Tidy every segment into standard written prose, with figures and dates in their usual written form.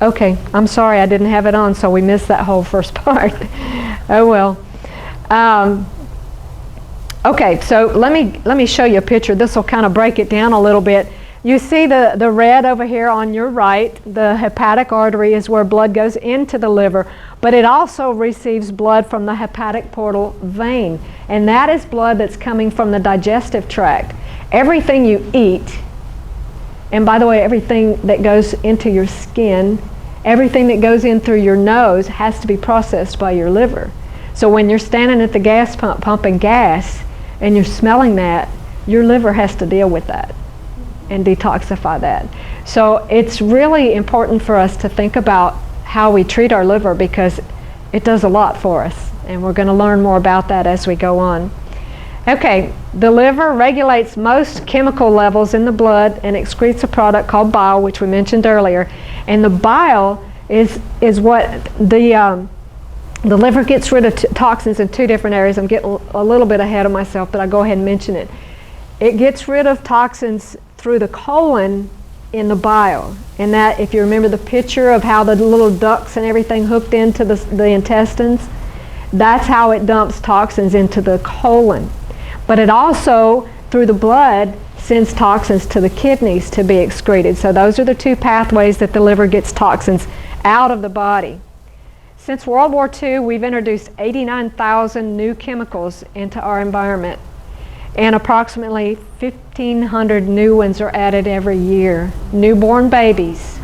Okay, I'm sorry I didn't have it on, so we missed that whole first part. Oh well. Okay, so let me show you a picture. This will kind of break it down a little bit. You see the red over here on your right. The hepatic artery is where blood goes into the liver, but it also receives blood from the hepatic portal vein, and that is blood that's coming from the digestive tract. Everything you eat, and by the way, everything that goes into your skin, everything that goes in through your nose has to be processed by your liver. So when you're standing at the gas pump pumping gas and you're smelling that, your liver has to deal with that and detoxify that. So it's really important for us to think about how we treat our liver, because it does a lot for us, and we're going to learn more about that as we go on. Okay, the liver regulates most chemical levels in the blood and excretes a product called bile, which we mentioned earlier. And the bile is what the liver gets rid of toxins in two different areas. I'm getting a little bit ahead of myself, but I'll go ahead and mention it. It gets rid of toxins through the colon in the bile. And that, if you remember the picture of how the little ducts and everything hooked into the intestines, that's how it dumps toxins into the colon. But it also, through the blood, sends toxins to the kidneys to be excreted. So those are the two pathways that the liver gets toxins out of the body. Since World War II, we've introduced 89,000 new chemicals into our environment, and approximately 1,500 new ones are added every year. Newborn babies,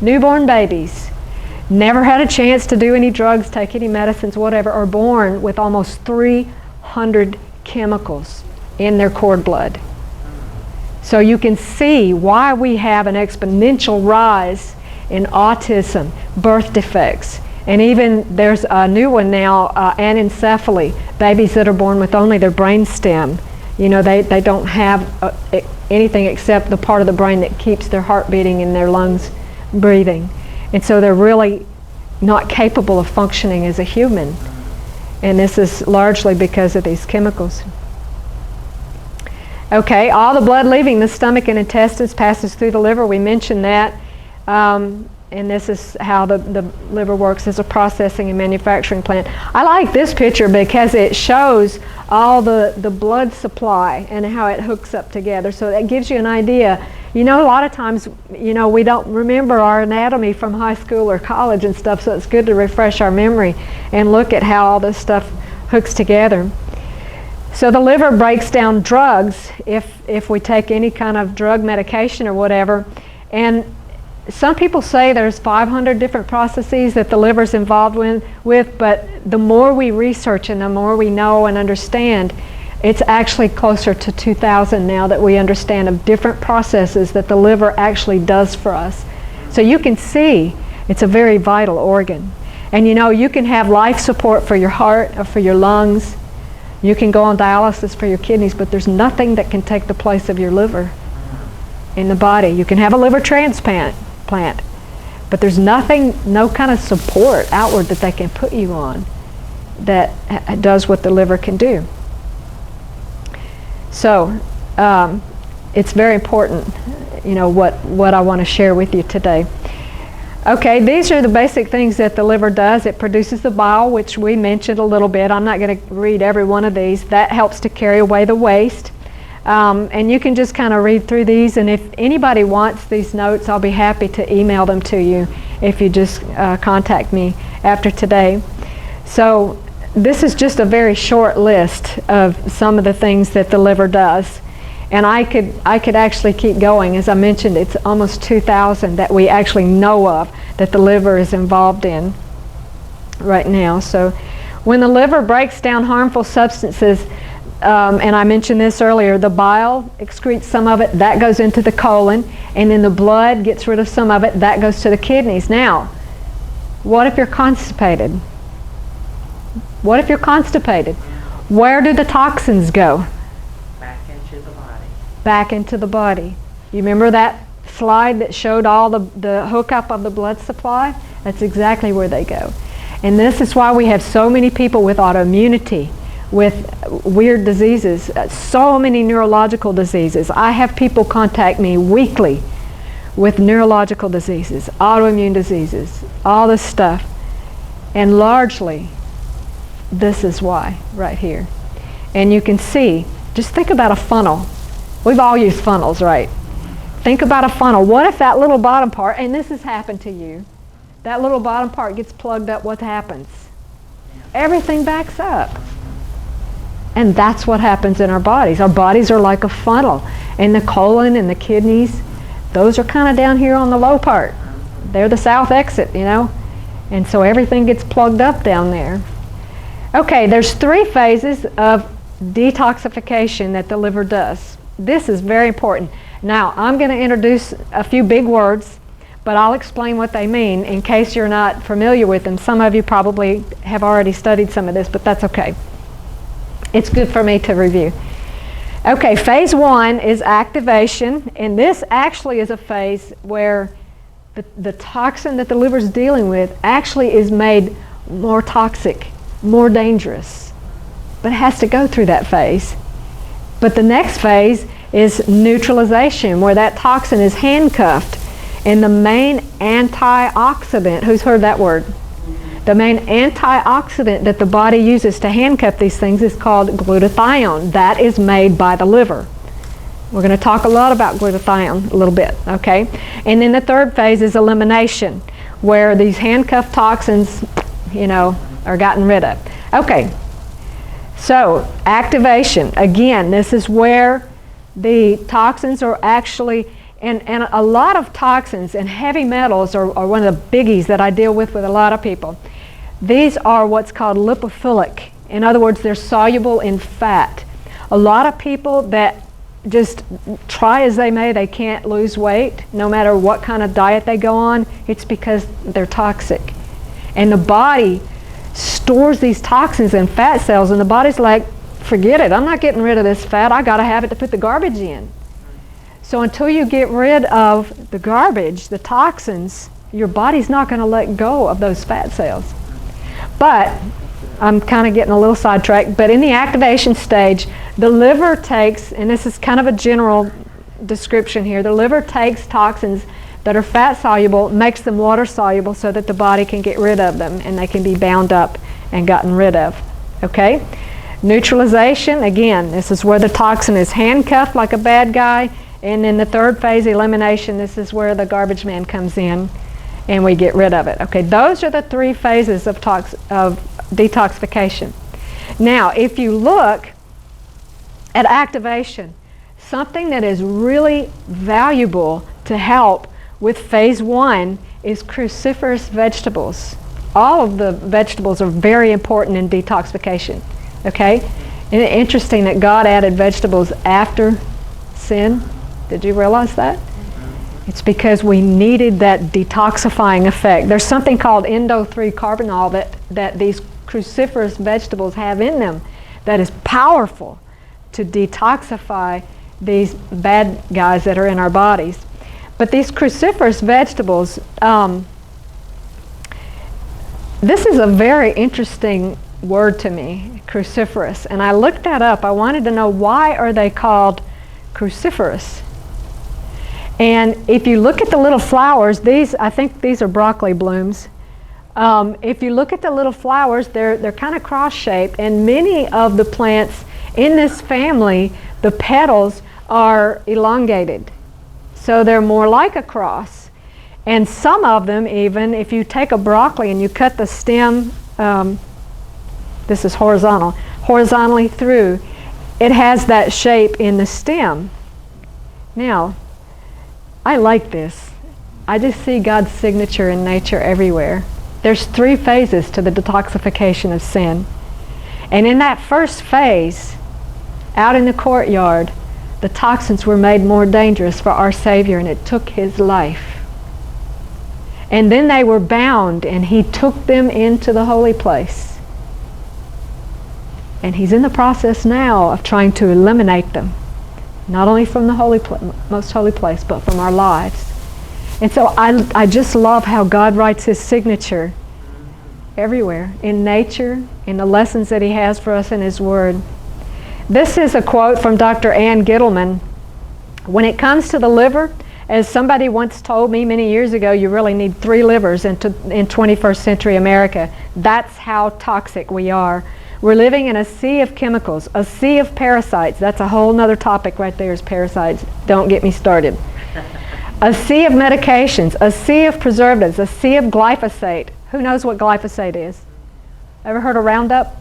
never had a chance to do any drugs, take any medicines, whatever, are born with almost 300 chemicals in their cord blood. So you can see why we have an exponential rise in autism, birth defects, and even there's a new one now, anencephaly, babies that are born with only their brain stem. You know, they don't have anything except the part of the brain that keeps their heart beating and their lungs breathing. And so they're really not capable of functioning as a human. And this is largely because of these chemicals. Okay, all the blood leaving the stomach and intestines passes through the liver. We mentioned that. And this is how the liver works as a processing and manufacturing plant. I like this picture because it shows all the blood supply and how it hooks up together. So that gives you an idea. You know, a lot of times, you know, we don't remember our anatomy from high school or college and stuff, so it's good to refresh our memory and look at how all this stuff hooks together. So the liver breaks down drugs if we take any kind of drug medication or whatever. And some people say there's 500 different processes that the liver's involved with, but the more we research and the more we know and understand, it's actually closer to 2,000 now that we understand of different processes that the liver actually does for us. So you can see it's a very vital organ. And you know, you can have life support for your heart or for your lungs. You can go on dialysis for your kidneys, but there's nothing that can take the place of your liver in the body. You can have a liver transplant, but there's nothing, no kind of support outward that they can put you on that does what the liver can do. So it's very important, you know, what I want to share with you today. Okay, these are the basic things that the liver does. It produces the bile, which we mentioned a little bit. I'm not going to read every one of these. That helps to carry away the waste. And you can just kind of read through these, and if anybody wants these notes, I'll be happy to email them to you if you just contact me after today. So this is just a very short list of some of the things that the liver does. And I could actually keep going. As I mentioned, it's almost 2,000 that we actually know of that the liver is involved in right now. So when the liver breaks down harmful substances, and I mentioned this earlier, the bile excretes some of it, that goes into the colon, and then the blood gets rid of some of it, that goes to the kidneys. Now, what if you're constipated? What if you're constipated? Where do the toxins go? Back into the body. Back into the body. You remember that slide that showed all the hookup of the blood supply? That's exactly where they go. And this is why we have so many people with autoimmunity, with weird diseases, so many neurological diseases. I have people contact me weekly with neurological diseases, autoimmune diseases, all this stuff. And largely, this is why, right here. And you can see, just think about a funnel. We've all used funnels, right? Think about a funnel. What if that little bottom part, and this has happened to you, that little bottom part gets plugged up, what happens? Everything backs up. And that's what happens in our bodies. Our bodies are like a funnel. And the colon and the kidneys, those are kind of down here on the low part. They're the south exit, you know? And so everything gets plugged up down there. Okay, there's 3 phases of detoxification that the liver does. This is very important. Now, I'm going to introduce a few big words, but I'll explain what they mean in case you're not familiar with them. Some of you probably have already studied some of this, but that's okay. It's good for me to review. Okay, phase 1 is activation, and this actually is a phase where the toxin that the liver is dealing with actually is made more toxic, more dangerous. But it has to go through that phase. But the next phase is neutralization, where that toxin is handcuffed. And the main antioxidant, who's heard that word? The main antioxidant that the body uses to handcuff these things is called glutathione. That is made by the liver. We're going to talk a lot about glutathione a little bit, okay? And then the third phase is elimination, where these handcuffed toxins, you know, are gotten rid of. Okay, so activation. Again, this is where the toxins are actually, and a lot of toxins and heavy metals are one of the biggies that I deal with a lot of people. These are what's called lipophilic. In other words, they're soluble in fat. A lot of people that just try as they may, they can't lose weight no matter what kind of diet they go on. It's because they're toxic. And the body stores these toxins in fat cells, and the body's like, forget it, I'm not getting rid of this fat, I gotta have it to put the garbage in. So until you get rid of the garbage, the toxins, your body's not going to let go of those fat cells. But I'm kind of getting a little sidetracked, but in the activation stage, the liver takes, and this is kind of a general description here, the liver takes toxins that are fat soluble, makes them water soluble so that the body can get rid of them and they can be bound up and gotten rid of. Okay? Neutralization, again, this is where the toxin is handcuffed like a bad guy. And in the third phase, elimination, this is where the garbage man comes in and we get rid of it. Okay, those are the 3 phases of detoxification. Now, if you look at activation, something that is really valuable to help with phase 1 is cruciferous vegetables. All of the vegetables are very important in detoxification. Okay? Isn't it interesting that God added vegetables after sin? Did you realize that? It's because we needed that detoxifying effect. There's something called endo-3 carbinol that these cruciferous vegetables have in them that is powerful to detoxify these bad guys that are in our bodies. But these cruciferous vegetables, this is a very interesting word to me, cruciferous. And I looked that up. I wanted to know, why are they called cruciferous? And if you look at the little flowers, I think these are broccoli blooms. If you look at the little flowers, they're kind of cross-shaped, and many of the plants in this family, the petals are elongated. So they're more like a cross. And some of them even, if you take a broccoli and you cut the stem, this is horizontally through, it has that shape in the stem. Now, I like this. I just see God's signature in nature everywhere. There's 3 phases to the detoxification of sin. And in that first phase, out in the courtyard, the toxins were made more dangerous for our Savior, and it took His life. And then they were bound, and He took them into the holy place. And He's in the process now of trying to eliminate them. Not only from the most holy place, but from our lives. And so I just love how God writes His signature everywhere, in nature, in the lessons that He has for us in His Word. This is a quote from Dr. Ann Gittleman. When it comes to the liver As somebody once told me many years ago, you really need 3 livers in 21st century America. That's how toxic we are. We're living in a sea of chemicals, a sea of parasites. That's a whole nother topic right there, is parasites. Don't get me started. A sea of medications, a sea of preservatives, a sea of glyphosate. Who knows what glyphosate is? Ever heard of Roundup?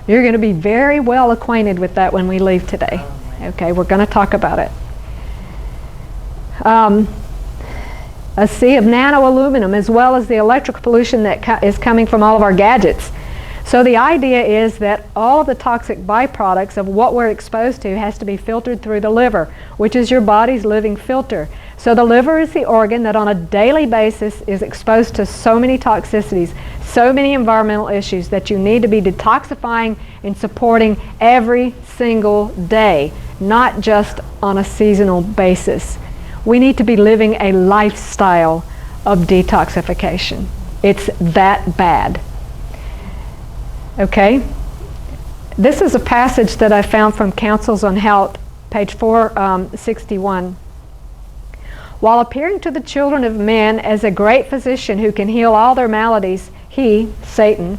You're going to be very well acquainted with that when we leave today. Okay, we're going to talk about it. A sea of nano-aluminum, as well as the electrical pollution that is coming from all of our gadgets. So the idea is that all of the toxic byproducts of what we're exposed to has to be filtered through the liver, which is your body's living filter. So the liver is the organ that on a daily basis is exposed to so many toxicities, so many environmental issues that you need to be detoxifying and supporting every single day, not just on a seasonal basis. We need to be living a lifestyle of detoxification. It's that bad. Okay? This is a passage that I found from Counsels on Health, page 461. While appearing to the children of men as a great physician who can heal all their maladies, he, Satan,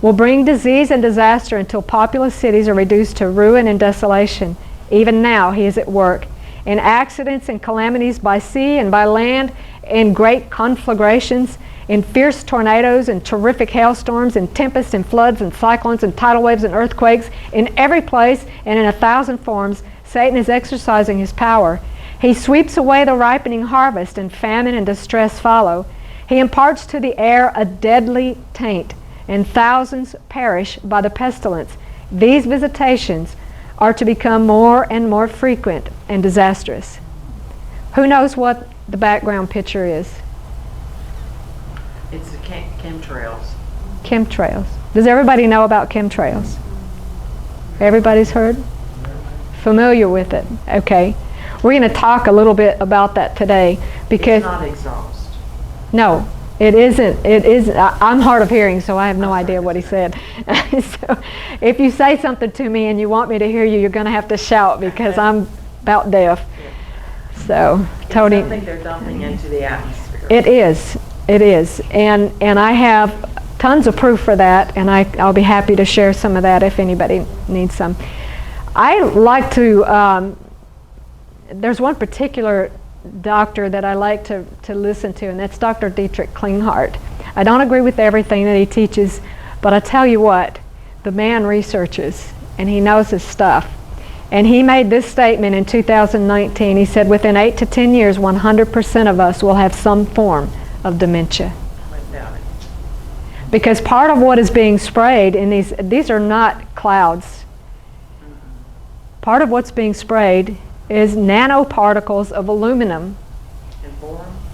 will bring disease and disaster until populous cities are reduced to ruin and desolation. Even now he is at work in accidents and calamities by sea and by land, in great conflagrations, in fierce tornadoes and terrific hailstorms, in tempests and floods and cyclones and tidal waves and earthquakes. In every place and in 1,000 forms, Satan is exercising his power. He sweeps away the ripening harvest, and famine and distress follow. He imparts to the air a deadly taint, and thousands perish by the pestilence. These visitations are to become more and more frequent and disastrous. Who knows what the background picture is? It's the chemtrails. Chemtrails. Does everybody know about chemtrails? Everybody's heard? Familiar with it? Okay. We're going to talk a little bit about that today because... It's not exhaust. No, it isn't. It is. I'm hard of hearing, so I have no idea what he said. So if you say something to me and you want me to hear you, you're going to have to shout because I'm about deaf. So, Tony. It's something they're dumping into the atmosphere. It is. It is. And I have tons of proof for that, and I'll be happy to share some of that if anybody needs some. I like to, there's one particular doctor that I like to listen to, and that's Dr. Dietrich Klinghardt. I don't agree with everything that he teaches, but I tell you what, the man researches, and he knows his stuff. And he made this statement in 2019. He said, within 8 to 10 years, 100% of us will have some form of dementia. Because part of what is being sprayed in these are not clouds. Part of what's being sprayed is nanoparticles of aluminum.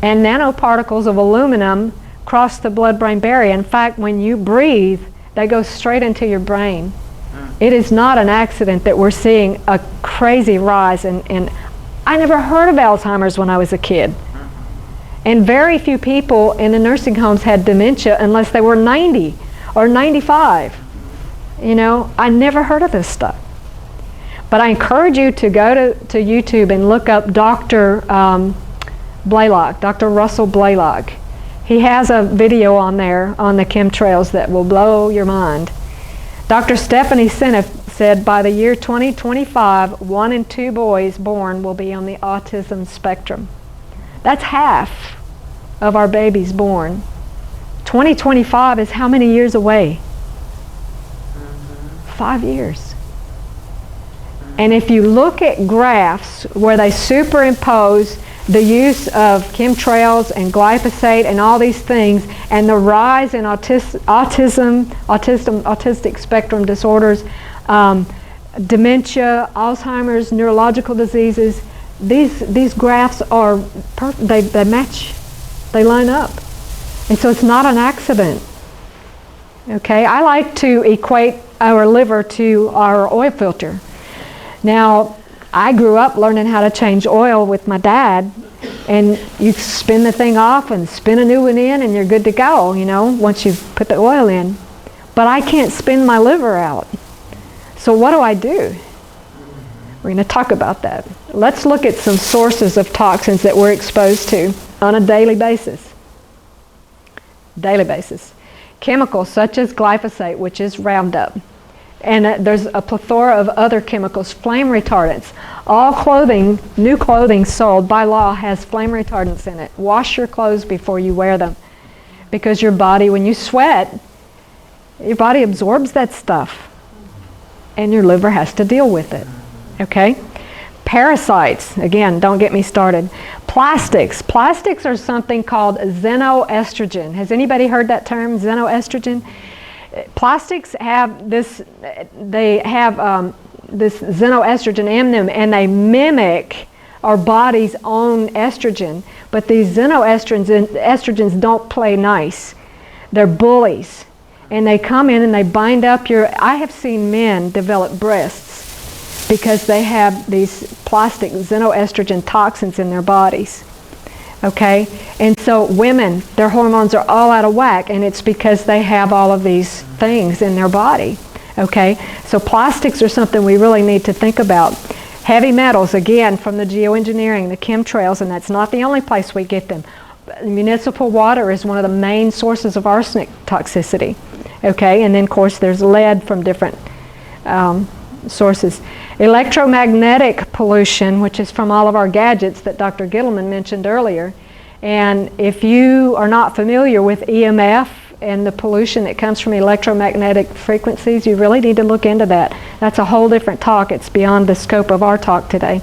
And nanoparticles of aluminum cross the blood-brain barrier. In fact, when you breathe, they go straight into your brain. It is not an accident that we're seeing a crazy rise. And I never heard of Alzheimer's when I was a kid. And very few people in the nursing homes had dementia unless they were 90 or 95. You know, I never heard of this stuff. But I encourage you to go to YouTube and look up Dr. Blaylock, Dr. Russell Blaylock. He has a video on there on the chemtrails that will blow your mind. Dr. Stephanie Seneff said by the year 2025, 1 in 2 boys born will be on the autism spectrum. That's half of our babies born. 2025 is how many years away? 5 years. And if you look at graphs where they superimpose the use of chemtrails and glyphosate and all these things, and the rise in autistic spectrum disorders, dementia, Alzheimer's, neurological diseases, these graphs are they match, they line up. And so it's not an accident. Okay, I like to equate our liver to our oil filter. Now, I grew up learning how to change oil with my dad, and you spin the thing off and spin a new one in and you're good to go, you know, once you've put the oil in. But I can't spin my liver out. So what do? We're going to talk about that. Let's look at some sources of toxins that we're exposed to on a daily basis. Daily basis. Chemicals such as glyphosate, which is Roundup. And there's a plethora of other chemicals, flame retardants. All clothing, new clothing sold by law has flame retardants in it. Wash your clothes before you wear them. Because your body, when you sweat, your body absorbs that stuff. And your liver has to deal with it. Okay? Parasites, again, don't get me started. Plastics. Plastics are something called xenoestrogen. Has anybody heard that term, xenoestrogen? Plastics have this, they have this xenoestrogen in them, and they mimic our body's own estrogen. But these xenoestrogens don't play nice. They're bullies. And they come in and they bind up your, I have seen men develop breasts because they have these plastic xenoestrogen toxins in their bodies. Okay? And so women, their hormones are all out of whack, and it's because they have all of these things in their body. Okay? So plastics are something we really need to think about. Heavy metals, again, from the geoengineering, the chemtrails, and that's not the only place we get them. Municipal water is one of the main sources of arsenic toxicity. Okay? And then, of course, there's lead from different sources. Electromagnetic pollution, which is from all of our gadgets that Dr. Gittleman mentioned earlier. And if you are not familiar with EMF and the pollution that comes from electromagnetic frequencies, you really need to look into that. That's a whole different talk. It's beyond the scope of our talk today.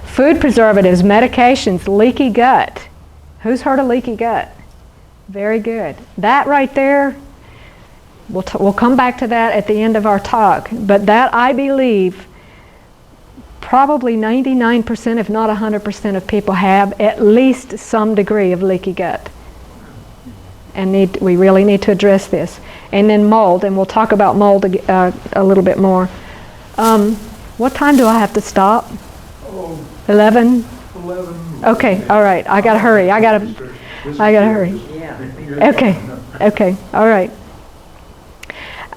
Food preservatives, medications, leaky gut. Who's heard of leaky gut? Very good. That right there, we'll come back to that at the end of our talk. But that, I believe, probably 99%, if not 100% of people have at least some degree of leaky gut. And we really need to address this. And then mold, and we'll talk about mold a little bit more. What time do I have to stop? 11? 11. Okay, all right. I gotta hurry. I gotta hurry. Okay, all right.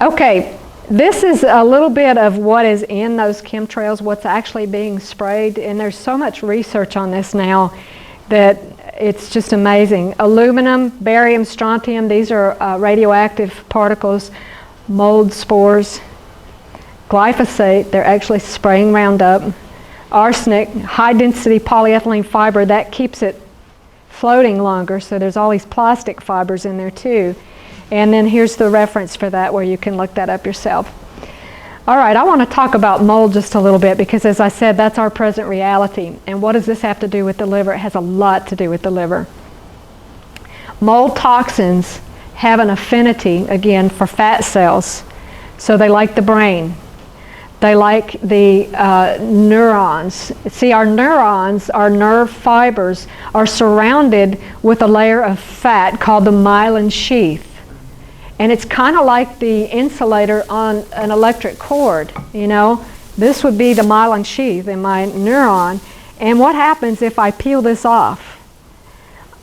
Okay, this is a little bit of what is in those chemtrails, what's actually being sprayed, and there's so much research on this now that it's just amazing. Aluminum, barium, strontium, these are radioactive particles, mold spores. Glyphosate, they're actually spraying Roundup. Arsenic, high-density polyethylene fiber, that keeps it floating longer, so there's all these plastic fibers in there too. And then here's the reference for that where you can look that up yourself. All right, I want to talk about mold just a little bit because, as I said, that's our present reality. And what does this have to do with the liver? It has a lot to do with the liver. Mold toxins have an affinity, again, for fat cells. So they like the brain. They like the neurons. See, our neurons, our nerve fibers, are surrounded with a layer of fat called the myelin sheath. And it's kind of like the insulator on an electric cord, you know. This would be the myelin sheath in my neuron. And what happens if I peel this off?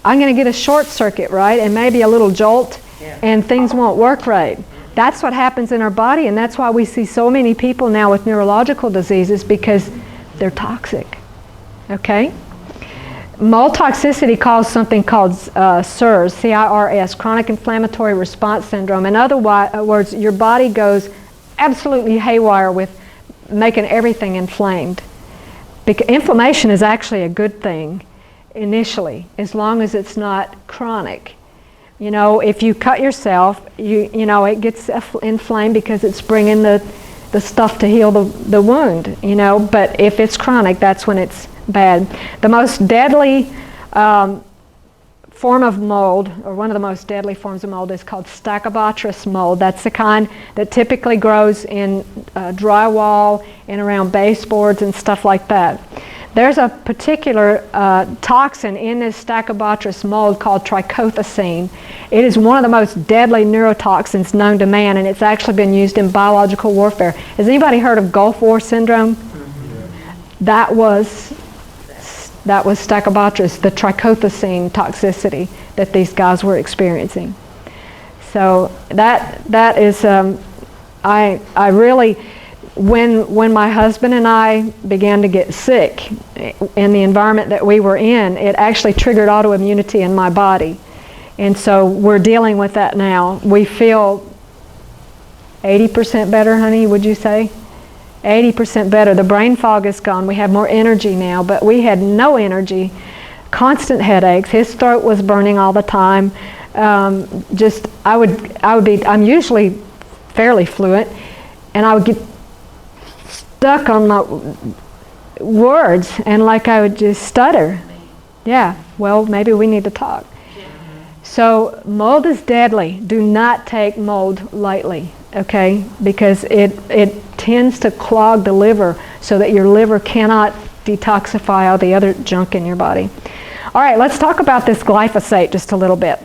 I'm going to get a short circuit, right? And maybe a little jolt, and things won't work right. That's what happens in our body, and that's why we see so many people now with neurological diseases, because they're toxic. Okay? Mold toxicity causes something called CIRS, C-I-R-S, chronic inflammatory response syndrome. In other words, your body goes absolutely haywire with making everything inflamed. Inflammation is actually a good thing initially, as long as it's not chronic. You know, if you cut yourself, you know, it gets inflamed because it's bringing the stuff to heal the wound, you know. But if it's chronic, that's when it's bad. The most deadly form of mold, or one of the most deadly forms of mold, is called Stachybotrys Mold. That's the kind that typically grows in drywall and around baseboards and stuff like that. There's a particular toxin in this Stachybotrys mold called trichothecene. It is one of the most deadly neurotoxins known to man, and it's actually been used in biological warfare. Has anybody heard of Gulf War syndrome? That was Stachybotrys, the trichothecene toxicity that these guys were experiencing. So that is, I really, when my husband and I began to get sick in the environment that we were in, it actually triggered autoimmunity in my body. And so we're dealing with that now. We feel 80% better, honey, would you say? 80% better. The brain fog is gone. We have more energy now, but we had no energy, constant headaches. His throat was burning all the time. I'm usually fairly fluent, and I would get stuck on my words, and like I would just stutter. Yeah, well, maybe we need to talk. So mold is deadly. Do not take mold lightly, okay? Because it tends to clog the liver so that your liver cannot detoxify all the other junk in your body. All right, let's talk about this glyphosate just a little bit.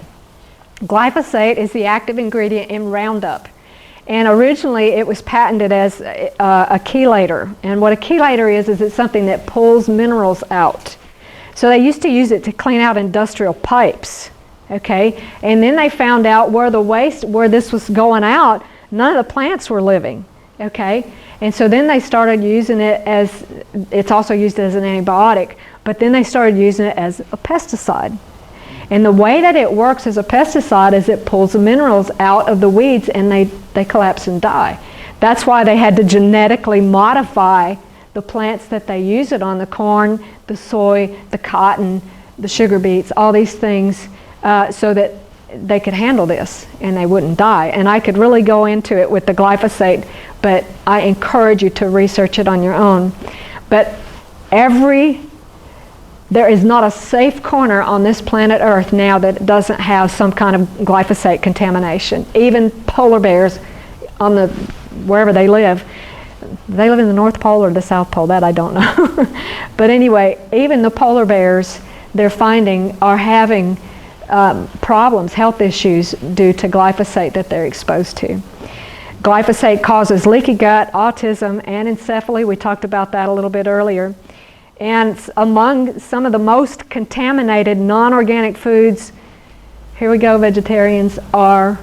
Glyphosate is the active ingredient in Roundup. And originally it was patented as a chelator. And what a chelator is it's something that pulls minerals out. So they used to use it to clean out industrial pipes. Okay, and then they found out where this was going out, none of the plants were living. Okay, and so then they started using it as, it's also used as an antibiotic, but then they started using it as a pesticide. And the way that it works as a pesticide is it pulls the minerals out of the weeds and they collapse and die. That's why they had to genetically modify the plants that they use it on, the corn, the soy, the cotton, the sugar beets, all these things, so that they could handle this and they wouldn't die. And I could really go into it with the glyphosate, but I encourage you to research it on your own. But there is not a safe corner on this planet Earth now that doesn't have some kind of glyphosate contamination. Even polar bears wherever they live in the North Pole or the South Pole, that I don't know. But anyway, even the polar bears, they're finding, are having problems, health issues due to glyphosate that they're exposed to. Glyphosate causes leaky gut, autism, and encephaly. We talked about that a little bit earlier. And among some of the most contaminated non-organic foods, here we go, vegetarians, are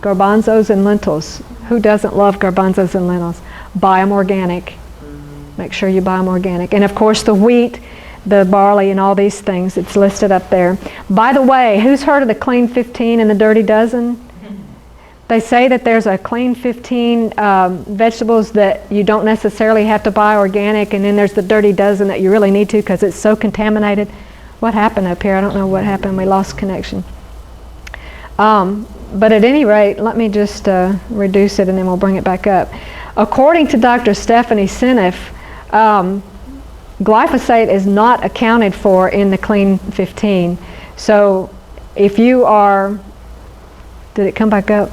garbanzos and lentils. Who doesn't love garbanzos and lentils? Buy them organic. Make sure you buy them organic. And of course the wheat, the barley, and all these things, it's listed up there. By the way, who's heard of the Clean 15 and the Dirty Dozen? They say that there's a Clean 15 vegetables that you don't necessarily have to buy organic, and then there's the Dirty Dozen that you really need to because it's so contaminated. What happened up here? I don't know what happened. We lost connection. But at any rate, let me just reduce it and then we'll bring it back up. According to Dr. Stephanie Seneff, glyphosate is not accounted for in the Clean 15. So if you are, did it come back up?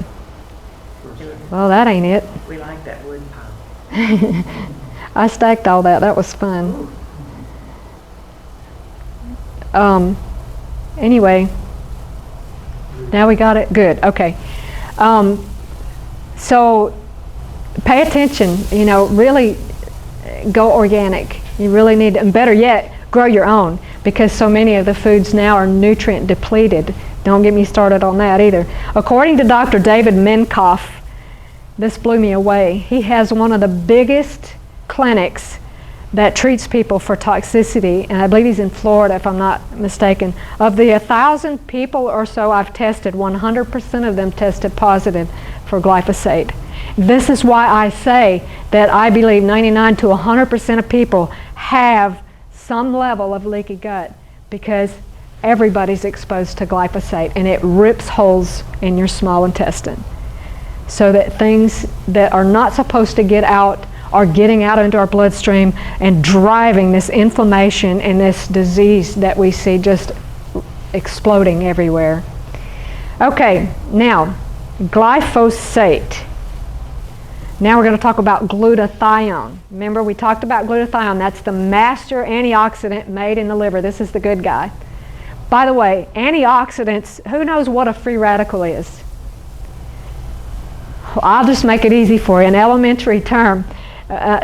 Well, that ain't it. We like that wood pile. I stacked all that. That was fun. Anyway, now we got it. Good. Okay. So pay attention. Really go organic. You really need to, and better yet, grow your own, because so many of the foods now are nutrient depleted. Don't get me started on that either. According to Dr. David Minkoff, this blew me away. He has one of the biggest clinics that treats people for toxicity, and I believe he's in Florida if I'm not mistaken. Of the 1,000 people or so I've tested, 100% of them tested positive for glyphosate. This is why I say that I believe 99 to 100% of people have some level of leaky gut, because everybody's exposed to glyphosate and it rips holes in your small intestine, so that things that are not supposed to get out are getting out into our bloodstream and driving this inflammation and this disease that we see just exploding everywhere. Okay, now glyphosate. Now we're going to talk about glutathione. Remember, we talked about glutathione. That's the master antioxidant made in the liver. This is the good guy. By the way, antioxidants, who knows what a free radical is? I'll just make it easy for you. An elementary term,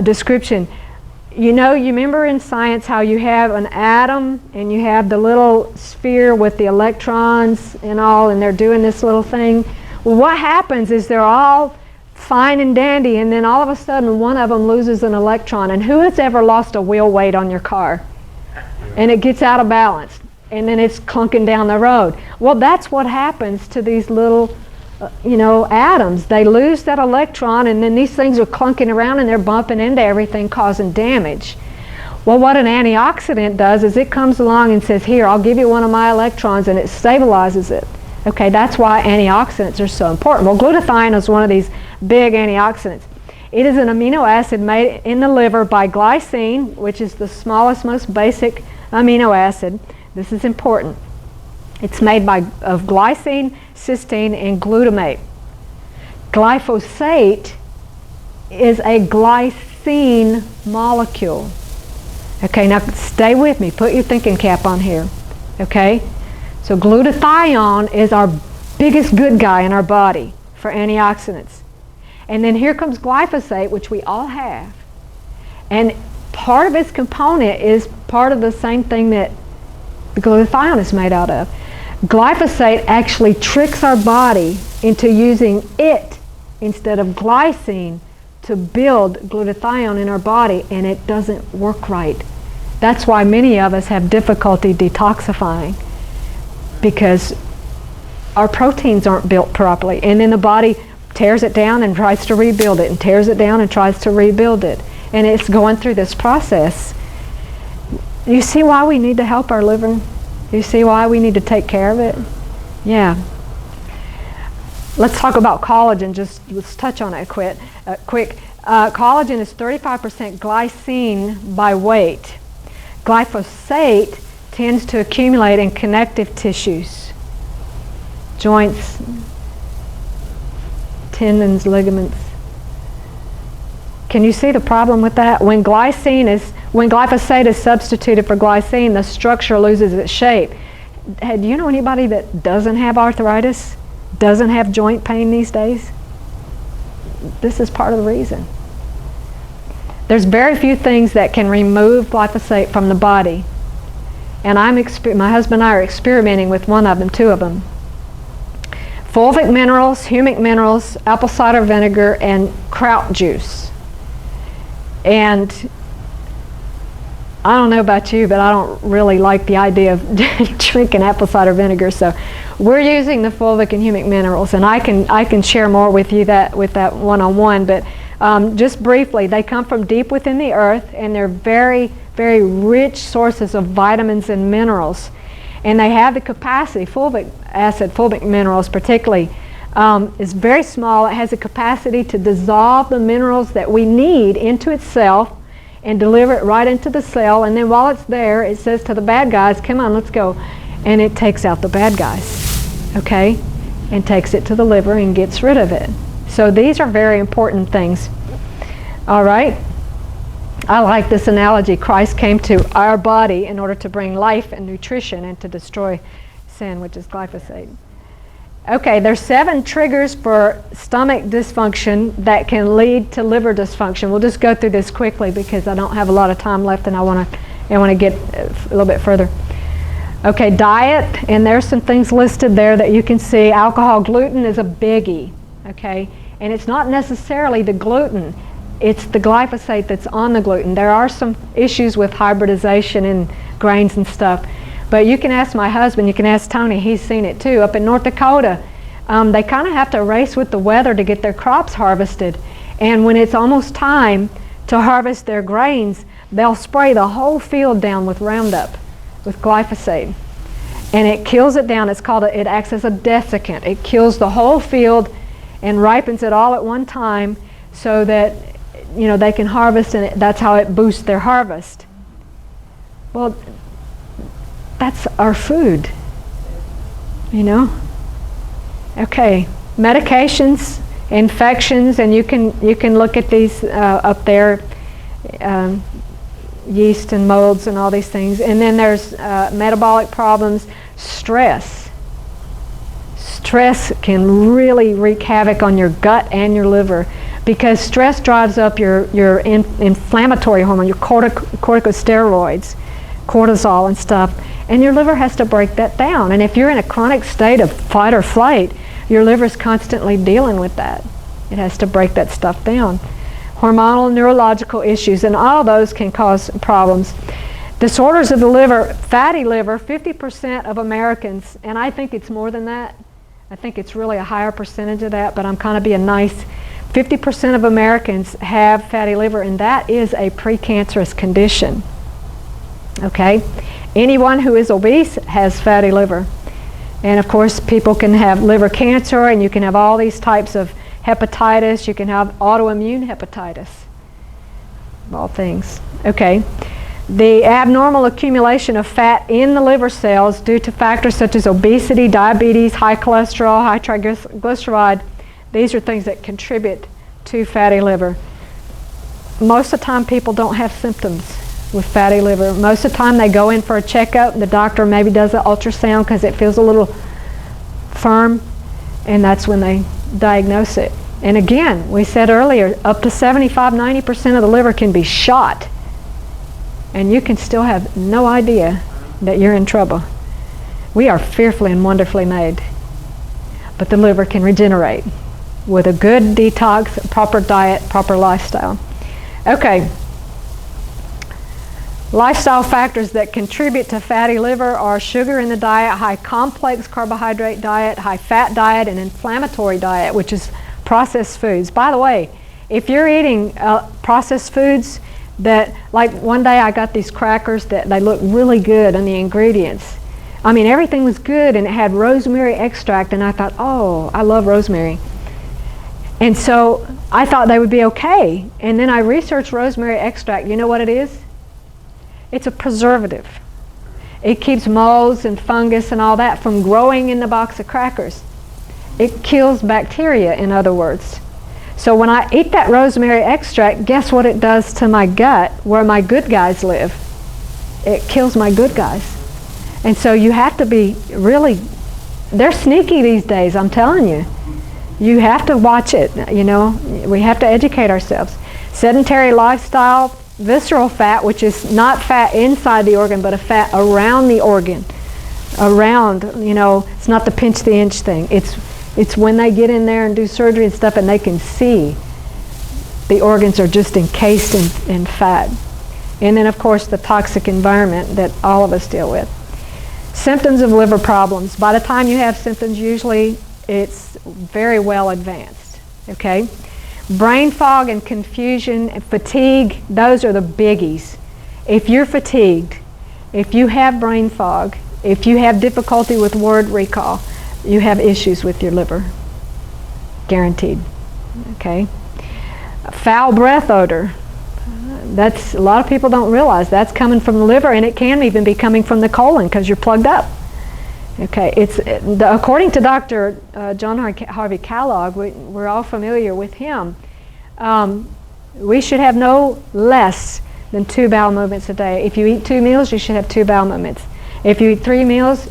description. You remember in science how you have an atom and you have the little sphere with the electrons and all, and they're doing this little thing? Well, what happens is they're all fine and dandy, and then all of a sudden one of them loses an electron. And who has ever lost a wheel weight on your car? And it gets out of balance, and then it's clunking down the road. Well, that's what happens to these little atoms. They lose that electron, and then these things are clunking around and they're bumping into everything, causing damage. Well, what an antioxidant does is it comes along and says, here, I'll give you one of my electrons, and it stabilizes it. Okay, that's why antioxidants are so important. Well, glutathione is one of these big antioxidants. It is an amino acid made in the liver by glycine, which is the smallest, most basic amino acid. This is important. It's made of glycine, cysteine, and glutamate. Glyphosate is a glycine molecule. Okay, now stay with me. Put your thinking cap on here. Okay? So glutathione is our biggest good guy in our body for antioxidants. And then here comes glyphosate, which we all have. And part of its component is part of the same thing that the glutathione is made out of. Glyphosate actually tricks our body into using it instead of glycine to build glutathione in our body, and it doesn't work right. That's why many of us have difficulty detoxifying, because our proteins aren't built properly, and then the body tears it down and tries to rebuild it, and tears it down and tries to rebuild it, and it's going through this process. You see why we need to help our liver? You see why we need to take care of it? Yeah. Let's talk about collagen. Let's touch on it quick. Collagen is 35% glycine by weight. Glyphosate tends to accumulate in connective tissues, joints, tendons, ligaments. Can you see the problem with that? When glyphosate is substituted for glycine, the structure loses its shape. Do you know anybody that doesn't have arthritis, doesn't have joint pain these days? This is part of the reason. There's very few things that can remove glyphosate from the body. And my husband and I are experimenting with two of them. Fulvic minerals, humic minerals, apple cider vinegar, and kraut juice. And I don't know about you, but I don't really like the idea of drinking apple cider vinegar. So we're using the fulvic and humic minerals, and I can share more with you with that one-on-one. But just briefly, they come from deep within the earth, and they're very, very rich sources of vitamins and minerals. And they have the capacity, fulvic minerals particularly, is very small. It has the capacity to dissolve the minerals that we need into itself and deliver it right into the cell. And then while it's there, it says to the bad guys, come on, let's go. And it takes out the bad guys, okay? And takes it to the liver and gets rid of it. So these are very important things. All right? I like this analogy. Christ came to our body in order to bring life and nutrition and to destroy sin, which is glyphosate. Okay, there's 7 triggers for stomach dysfunction that can lead to liver dysfunction. We'll just go through this quickly because I don't have a lot of time left, and I want to get a little bit further. Okay, diet, and there's some things listed there that you can see. Alcohol, gluten is a biggie, okay? And it's not necessarily the gluten. It's the glyphosate that's on the gluten. There are some issues with hybridization in grains and stuff. But you can ask my husband, you can ask Tony, he's seen it too. Up in North Dakota, they kind of have to race with the weather to get their crops harvested. And when it's almost time to harvest their grains, they'll spray the whole field down with Roundup, with glyphosate. And it kills it down. It acts as a desiccant. It kills the whole field and ripens it all at one time so that they can harvest, and that's how it boosts their harvest. Well, that's our food, Okay, medications, infections, and you can look at these up there, yeast and molds and all these things. And then there's metabolic problems, stress. Stress can really wreak havoc on your gut and your liver, because stress drives up your inflammatory hormone, your corticosteroids, cortisol and stuff, and your liver has to break that down. And if you're in a chronic state of fight or flight, your liver's constantly dealing with that. It has to break that stuff down. Hormonal and neurological issues, and all those can cause problems. Disorders of the liver, fatty liver, 50% of Americans, and I think it's more than that. I think it's really a higher percentage of that, but I'm kind of being nice. 50% of Americans have fatty liver, and that is a precancerous condition. Okay? Anyone who is obese has fatty liver. And of course, people can have liver cancer, and you can have all these types of hepatitis. You can have autoimmune hepatitis, of all things. Okay. The abnormal accumulation of fat in the liver cells due to factors such as obesity, diabetes, high cholesterol, high triglyceride, these are things that contribute to fatty liver. Most of the time people don't have symptoms with fatty liver. Most of the time they go in for a checkup, and the doctor maybe does an ultrasound because it feels a little firm, and that's when they diagnose it. And again, we said earlier, up to 75-90% of the liver can be shot, and you can still have no idea that you're in trouble. We are fearfully and wonderfully made, but the liver can regenerate with a good detox, proper diet, proper lifestyle. Okay. Lifestyle factors that contribute to fatty liver are sugar in the diet, high complex carbohydrate diet, high fat diet, and inflammatory diet, which is processed foods. By the way, if you're eating processed foods, that, like one day I got these crackers that they look really good in the ingredients. I mean, everything was good, and it had rosemary extract, and I thought, oh, I love rosemary. And so I thought they would be okay. And then I researched rosemary extract. You know what it is? It's a preservative. It keeps molds and fungus and all that from growing in the box of crackers. It kills bacteria, in other words. So when I eat that rosemary extract, guess what it does to my gut, where my good guys live? It kills my good guys. And so you have to be really, they're sneaky these days, I'm telling you. You have to watch it, you know. We have to educate ourselves. Sedentary lifestyle, visceral fat, which is not fat inside the organ, but a fat around the organ. Around, you know, it's not the pinch the inch thing. It's when they get in there and do surgery and stuff, and they can see the organs are just encased in fat. And then, of course, the toxic environment that all of us deal with. Symptoms of liver problems. By the time you have symptoms, usually it's very well advanced. Okay? Brain fog and confusion and fatigue, those are the biggies. If you're fatigued, if you have brain fog, if you have difficulty with word recall, you have issues with your liver. Guaranteed. Okay? Foul breath odor. That's, a lot of people don't realize that's coming from the liver, and it can even be coming from the colon because you're plugged up. Okay, according to Dr. John Harvey Kellogg, we're all familiar with him. We should have no less than 2 bowel movements a day. If you eat 2 meals, you should have 2 bowel movements. If you eat 3 meals,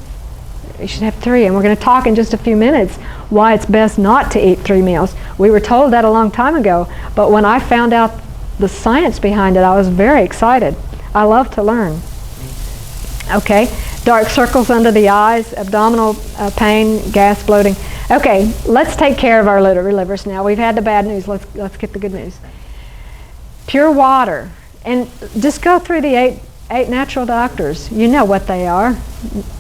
you should have 3. And we're going to talk in just a few minutes why it's best not to eat 3 meals. We were told that a long time ago, but when I found out the science behind it, I was very excited. I love to learn. Okay, dark circles under the eyes, abdominal pain, gas, bloating. Okay, let's take care of our livers now. We've had the bad news. Let's get the good news. Pure water, and just go through the eight natural doctors. You know what they are: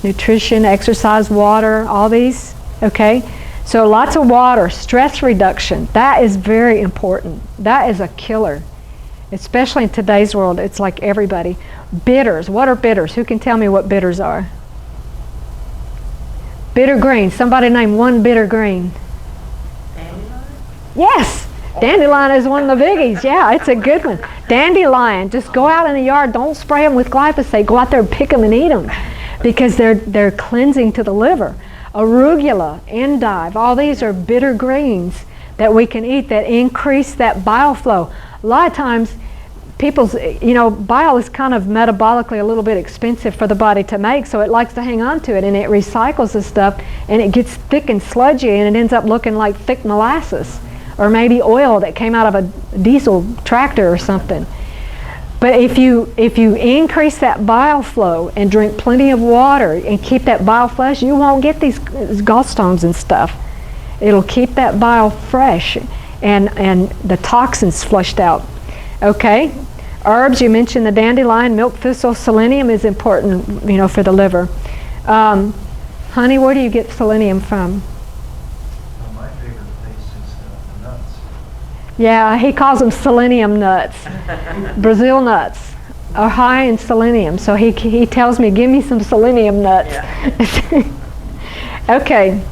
nutrition, exercise, water, all these. Okay, so lots of water. Stress reduction. That is very important. That is a killer, especially in today's world. It's like everybody. Bitters. What are bitters? Who can tell me what bitters are? Bitter green. Somebody name one bitter green. Dandelion? Yes. Dandelion is one of the biggies. Yeah, it's a good one. Dandelion. Just go out in the yard. Don't spray them with glyphosate. Go out there and pick them and eat them because they're cleansing to the liver. Arugula, endive. All these are bitter greens that we can eat that increase that bile flow. A lot of times people's, bile is kind of metabolically a little bit expensive for the body to make, so it likes to hang on to it, and it recycles the stuff, and it gets thick and sludgy, and it ends up looking like thick molasses, or maybe oil that came out of a diesel tractor or something. But if you increase that bile flow and drink plenty of water and keep that bile fresh, you won't get these gallstones and stuff. It'll keep that bile fresh. and the toxins flushed out. Okay, herbs, you mentioned the dandelion, milk thistle, selenium is important, for the liver. Honey, where do you get selenium from? Well, my favorite place is the nuts. Yeah, he calls them selenium nuts. Brazil nuts are high in selenium, so he tells me, give me some selenium nuts. Yeah. Okay.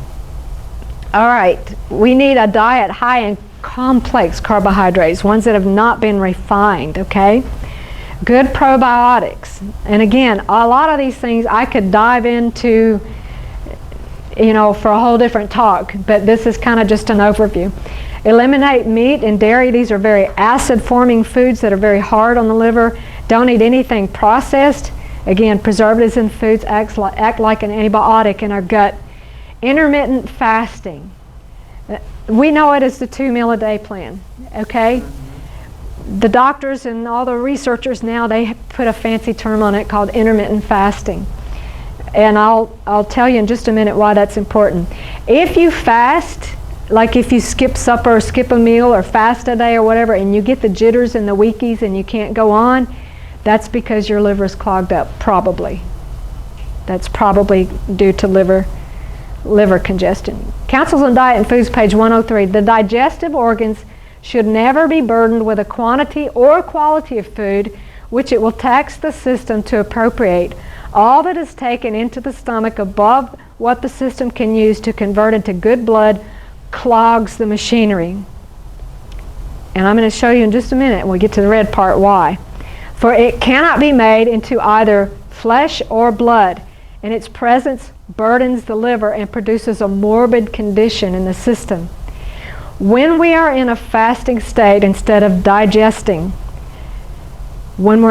All right. We need a diet high in complex carbohydrates, ones that have not been refined, okay? Good probiotics. And again, a lot of these things I could dive into, for a whole different talk, but this is kind of just an overview. Eliminate meat and dairy. These are very acid-forming foods that are very hard on the liver. Don't eat anything processed. Again, preservatives in foods act like an antibiotic in our gut. Intermittent fasting. We know it as the 2-meal-a-day plan, okay? The doctors and all the researchers now, they put a fancy term on it called intermittent fasting. And I'll tell you in just a minute why that's important. If you fast, like if you skip supper or skip a meal or fast a day or whatever, and you get the jitters and the weekies and you can't go on, that's because your liver is clogged up, probably. That's probably due to liver congestion. Counsels on Diet and Foods, page 103. The digestive organs should never be burdened with a quantity or quality of food which it will tax the system to appropriate. All that is taken into the stomach above what the system can use to convert into good blood clogs the machinery. And I'm going to show you in just a minute when we get to the red part why. For it cannot be made into either flesh or blood, and its presence burdens the liver and produces a morbid condition in the system. When we are in a fasting state instead of digesting, when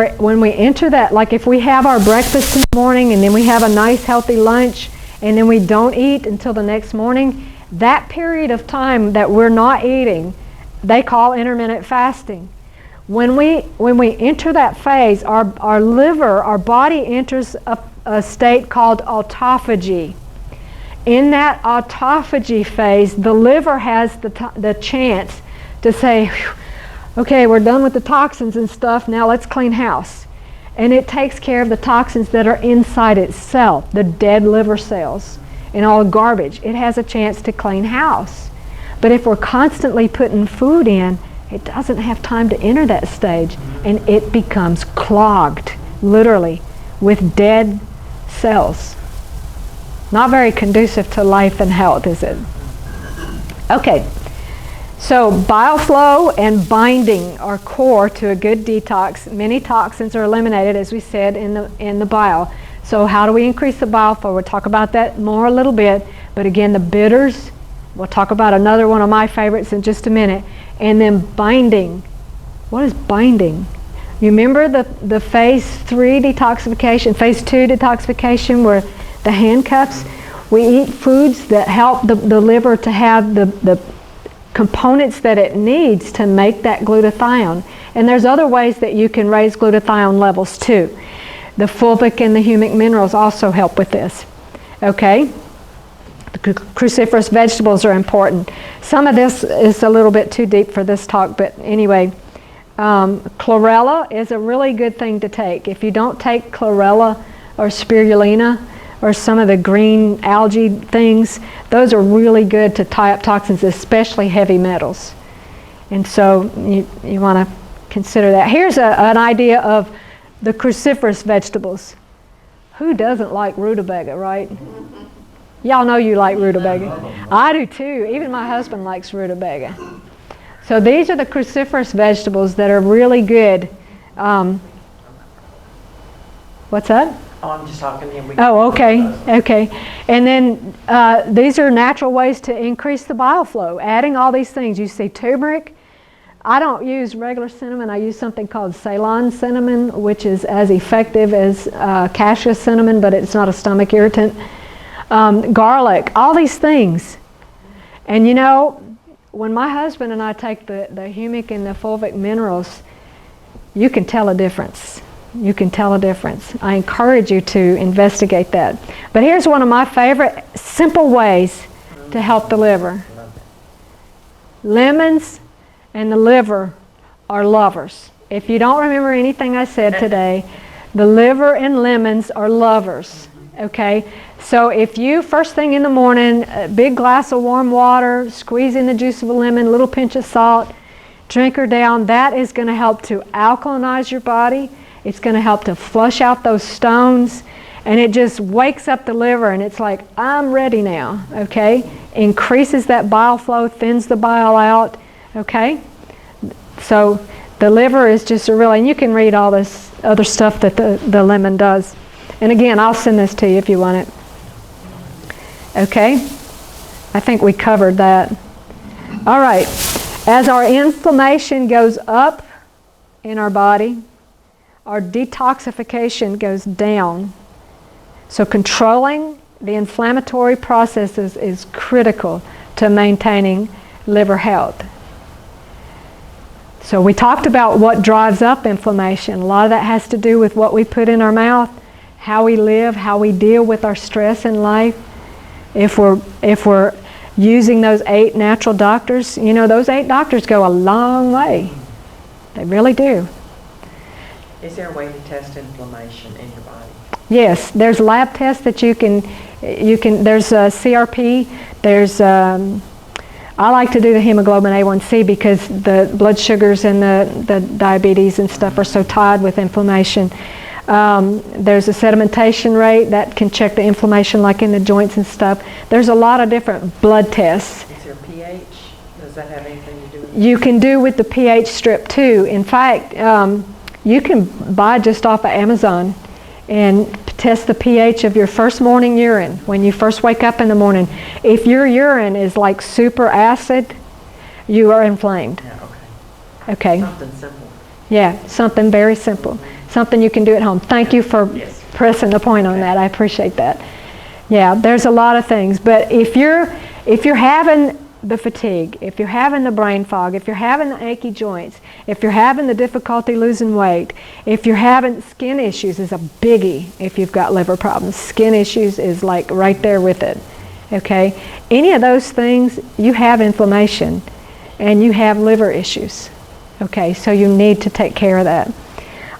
we enter that, like if we have our breakfast in the morning and then we have a nice healthy lunch and then we don't eat until the next morning, that period of time that we're not eating, they call intermittent fasting. When we enter that phase, our liver, our body enters a state called autophagy. In that autophagy phase, the liver has the chance to say, okay, we're done with the toxins and stuff, now let's clean house. And it takes care of the toxins that are inside itself, the dead liver cells and all the garbage. It has a chance to clean house. But if we're constantly putting food in, it doesn't have time to enter that stage, and it becomes clogged, literally, with dead cells. Not very conducive to life and health, is it? Okay, so bile flow and binding are core to a good detox. Many toxins are eliminated, as we said, in the bile. So how do we increase the bile flow? We'll talk about that more a little bit, but again, the bitters, we'll talk about another one of my favorites in just a minute. And then binding. What is binding? You remember the phase 3 detoxification, phase 2 detoxification, where the handcuffs? We eat foods that help the liver to have the components that it needs to make that glutathione. And there's other ways that you can raise glutathione levels too. The fulvic and the humic minerals also help with this. Okay? The cruciferous vegetables are important. Some of this is a little bit too deep for this talk, but anyway, chlorella is a really good thing to take. If you don't take chlorella or spirulina or some of the green algae things, those are really good to tie up toxins, especially heavy metals. And so you want to consider that. Here's an idea of the cruciferous vegetables. Who doesn't like rutabaga, right? Y'all know you like rutabaga. I do too. Even my husband likes rutabaga. So these are the cruciferous vegetables that are really good. What's that? Oh, I'm just talking to him. Oh, okay. Okay. And then these are natural ways to increase the bile flow. Adding all these things. You see turmeric. I don't use regular cinnamon. I use something called Ceylon cinnamon, which is as effective as cassia cinnamon, but it's not a stomach irritant. Garlic, all these things. And you know, when my husband and I take the humic and the fulvic minerals, you can tell a difference. You can tell a difference. I encourage you to investigate that. But here's one of my favorite simple ways to help the liver. Lemons, and the liver are lovers. If you don't remember anything I said today, the liver and lemons are lovers. Okay? So if you, first thing in the morning, a big glass of warm water, squeeze in the juice of a lemon, a little pinch of salt, drink her down, that is going to help to alkalinize your body. It's going to help to flush out those stones, and it just wakes up the liver, and it's like, I'm ready now, okay? Increases that bile flow, thins the bile out, okay? So the liver is just a really, and you can read all this other stuff that the lemon does. And again, I'll send this to you if you want it. Okay? I think we covered that. All right. As our inflammation goes up in our body, our detoxification goes down. So controlling the inflammatory processes is critical to maintaining liver health. So we talked about what drives up inflammation. A lot of that has to do with what we put in our mouth, how we live, how we deal with our stress in life. If we're using those 8 natural doctors, you know, those 8 doctors go a long way. They really do. Is there a way to test inflammation in your body? Yes, there's lab tests that you can there's CRP, there's I like to do the hemoglobin A1C because the blood sugars and the diabetes and stuff are so tied with inflammation. There's a sedimentation rate that can check the inflammation like in the joints and stuff. There's a lot of different blood tests. Is there pH? Does that have anything to do with it? You can do with the pH strip too. In fact, you can buy just off of Amazon and test the pH of your first morning urine when you first wake up in the morning. If your urine is like super acid, you are inflamed. Yeah, okay. Okay. Something simple. Yeah, something very simple. Something you can do at home. Thank you for pressing the point on that. I appreciate that. Yeah, there's a lot of things. But if you're having the fatigue, if you're having the brain fog, if you're having the achy joints, if you're having the difficulty losing weight, if you're having skin issues is a biggie if you've got liver problems. Skin issues is like right there with it. Okay? Any of those things, you have inflammation and you have liver issues. Okay, so you need to take care of that.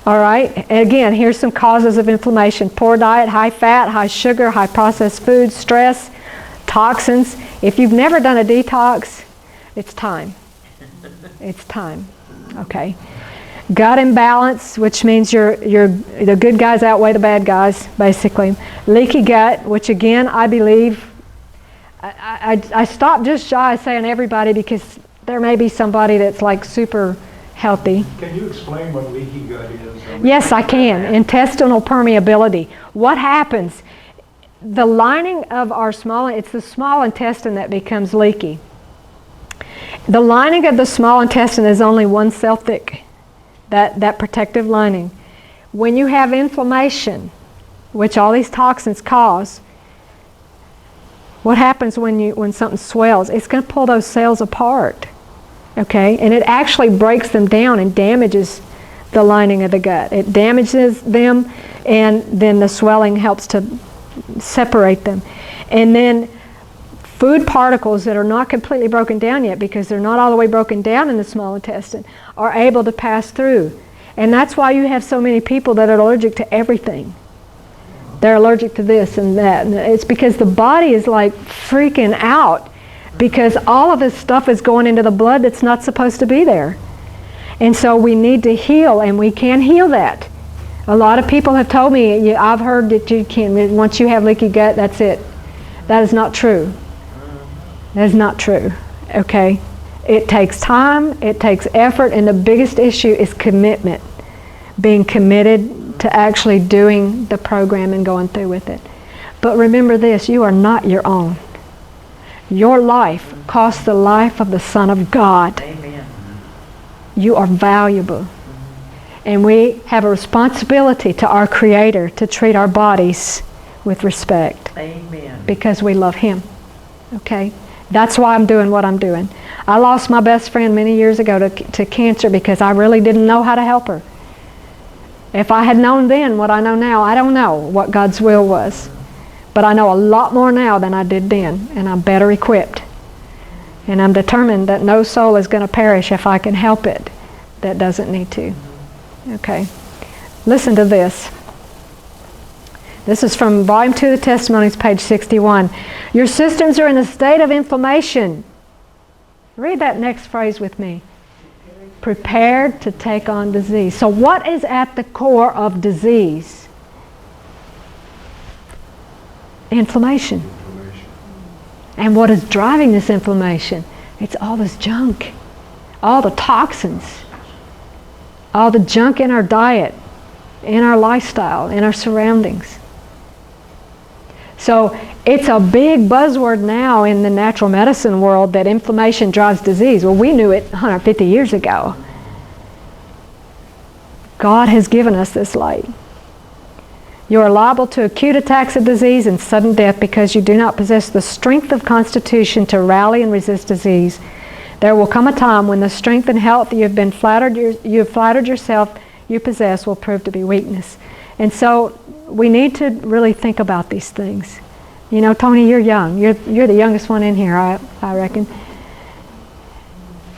All right, and again, here's some causes of inflammation. Poor diet, high fat, high sugar, high processed foods, stress, toxins. If you've never done a detox, it's time. It's time, okay. Gut imbalance, which means the good guys outweigh the bad guys, basically. Leaky gut, which again, I believe, I stopped just shy of saying everybody because there may be somebody that's like super healthy. Can you explain what leaky gut is? Yes, I can. Intestinal permeability. What happens? The lining of our it's the small intestine that becomes leaky. The lining of the small intestine is only 1 cell thick, that protective lining. When you have inflammation, which all these toxins cause, what happens when something swells? It's going to pull those cells apart. Okay, and it actually breaks them down and damages the lining of the gut. It damages them, and then the swelling helps to separate them. And then food particles that are not completely broken down yet, because they're not all the way broken down in the small intestine, are able to pass through. And that's why you have so many people that are allergic to everything. They're allergic to this and that. And it's because the body is like freaking out, because all of this stuff is going into the blood that's not supposed to be there. And so we need to heal, and we can heal that. A lot of people have told me, I've heard that you can, once you have leaky gut, that's it. That is not true. That is not true, okay? It takes time, it takes effort, and the biggest issue is commitment. Being committed to actually doing the program and going through with it. But remember this, you are not your own. Your life costs the life of the Son of God. Amen. You are valuable. And we have a responsibility to our Creator to treat our bodies with respect. Amen. Because we love Him. Okay? That's why I'm doing what I'm doing. I lost my best friend many years ago to cancer because I really didn't know how to help her. If I had known then what I know now, I don't know what God's will was. But I know a lot more now than I did then, and I'm better equipped. And I'm determined that no soul is going to perish if I can help it that doesn't need to. Okay. Listen to this. This is from Volume 2 of the Testimonies, page 61. Your systems are in a state of inflammation. Read that next phrase with me. Prepared to take on disease. So what is at the core of disease? Inflammation. And what is driving this inflammation? It's all this junk. All the toxins. All the junk in our diet, in our lifestyle, in our surroundings. So it's a big buzzword now in the natural medicine world that inflammation drives disease. Well, we knew it 150 years ago. God has given us this light. You are liable to acute attacks of disease and sudden death because you do not possess the strength of constitution to rally and resist disease. There will come a time when the strength and health you have flattered yourself you possess will prove to be weakness. And so we need to really think about these things. You know, Tony, you're young. You're the youngest one in here, I reckon.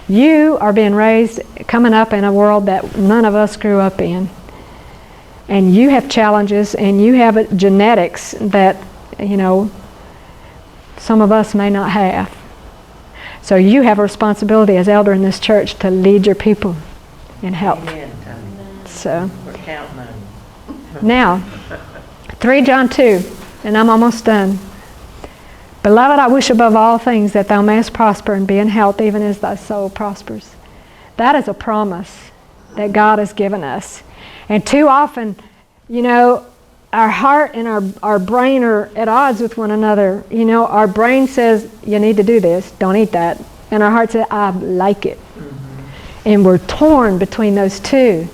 You are being raised, coming up in a world that none of us grew up in. And you have challenges, and you have genetics that, you know, some of us may not have. So you have a responsibility as elder in this church to lead your people in health. Amen. So We're counting on you. now, 3 John 2, and I'm almost done. Beloved, I wish above all things that thou mayest prosper and be in health even as thy soul prospers. That is a promise that God has given us. And too often, you know, our heart and our brain are at odds with one another. You know, our brain says, you need to do this, don't eat that. And our heart says, I like it. Mm-hmm. And we're torn between those two.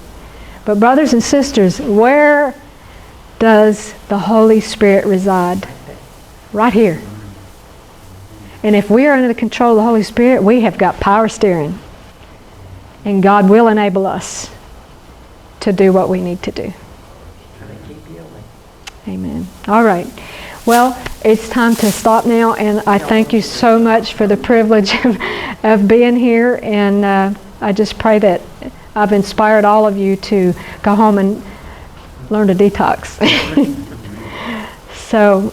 But brothers and sisters, where does the Holy Spirit reside? Right here. And if we are under the control of the Holy Spirit, we have got power steering. And God will enable us to do what we need to do. Amen. All right. Well, it's time to stop now, and I thank you so much for the privilege of being here, and I just pray that I've inspired all of you to go home and learn to detox. So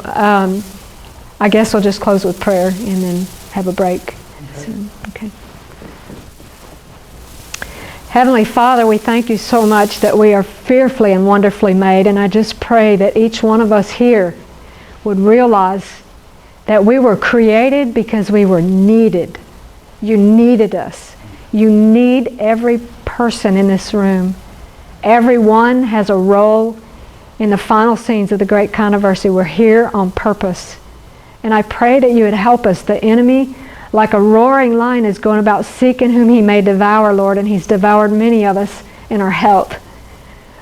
I guess we'll just close with prayer and then have a break. Okay. Heavenly Father, we thank you so much that we are fearfully and wonderfully made, and I just pray that each one of us here would realize that we were created because we were needed. You needed us. You need every person in this room. Everyone has a role in the final scenes of the great controversy. We're here on purpose. And I pray that you would help us. The enemy, like a roaring lion, is going about seeking whom he may devour, Lord, and he's devoured many of us in our health.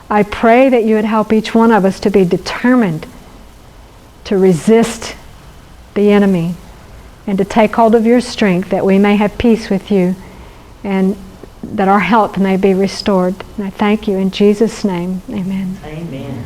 I pray that you would help each one of us to be determined to resist the enemy and to take hold of your strength that we may have peace with you and that our health may be restored. And I thank you in Jesus' name. Amen. Amen.